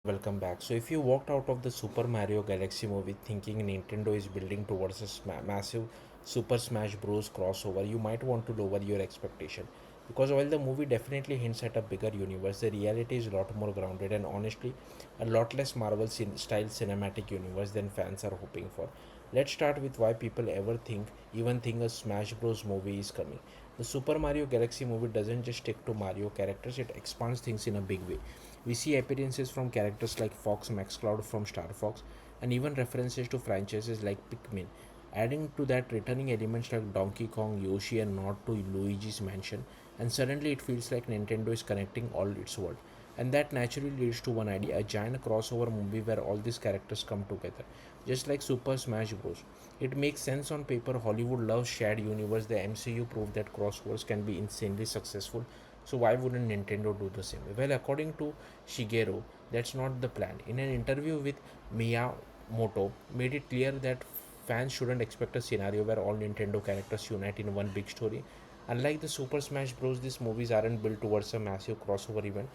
Welcome back. So, if you walked out of the Super Mario Galaxy movie thinking Nintendo is building towards a massive Super Smash Bros. Crossover, you might want to lower your expectation. Because while the movie definitely hints at a bigger universe, the reality is a lot more grounded and honestly a lot less Marvel style cinematic universe than fans are hoping for. Let's start with why people even think a Smash Bros. Movie is coming. The Super Mario Galaxy movie doesn't just stick to Mario characters, it expands things in a big way. We see appearances from characters like Fox MaxCloud from Star Fox, and even references to franchises like Pikmin. Adding to that, returning elements like Donkey Kong, Yoshi, and Nod to Luigi's Mansion, and suddenly it feels like Nintendo is connecting all its world. And that naturally leads to one idea, a giant crossover movie where all these characters come together. Just like Super Smash Bros. It makes sense on paper. Hollywood loves shared universe. The MCU proved that crossovers can be insanely successful. So why wouldn't Nintendo do the same? Well, according to Shigeru, that's not the plan. In an interview with Miyamoto, made it clear that fans shouldn't expect a scenario where all Nintendo characters unite in one big story. Unlike the Super Smash Bros, these movies aren't built towards a massive crossover event,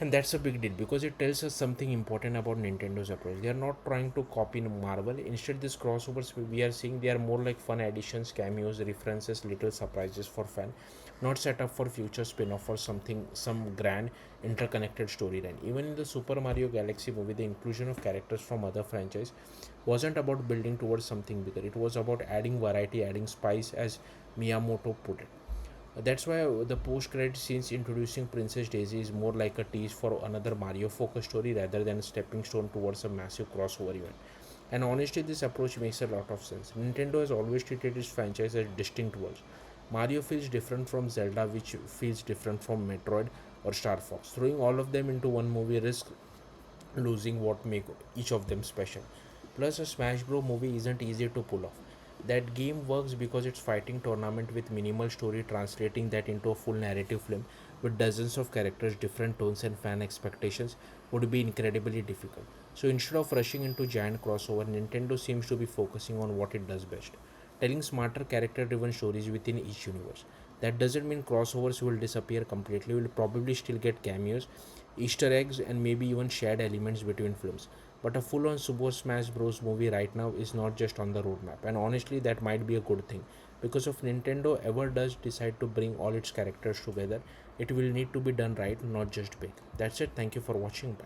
and that's a big deal because it tells us something important about Nintendo's approach. They are not trying to copy Marvel. Instead, these crossovers we are seeing, they are more like fun additions, cameos, references, little surprises for fans, not set up for future spin-off or some grand interconnected storyline. Even in the Super Mario Galaxy movie, the inclusion of characters from other franchise wasn't about building towards something bigger. It was about adding variety, adding spice, as Miyamoto put it. That's why the post-credit scenes introducing Princess Daisy is more like a tease for another Mario-focused story rather than a stepping stone towards a massive crossover event. And honestly, this approach makes a lot of sense. Nintendo has always treated its franchise as distinct worlds. Mario feels different from Zelda, which feels different from Metroid or Star Fox. Throwing all of them into one movie risks losing what make each of them special. Plus, a Smash Bros movie isn't easy to pull off. That game works because it's fighting tournament with minimal story, translating that into a full narrative film with dozens of characters, different tones, and fan expectations would be incredibly difficult. So instead of rushing into giant crossover, Nintendo seems to be focusing on what it does best, telling smarter character driven stories within each universe. That doesn't mean crossovers will disappear completely, we'll probably still get cameos, Easter eggs, and maybe even shared elements between films. But a full on Super Smash Bros. Movie right now is not just on the roadmap, and honestly, that might be a good thing. Because if Nintendo ever does decide to bring all its characters together, it will need to be done right, not just big. That's it. Thank you for watching. Bye.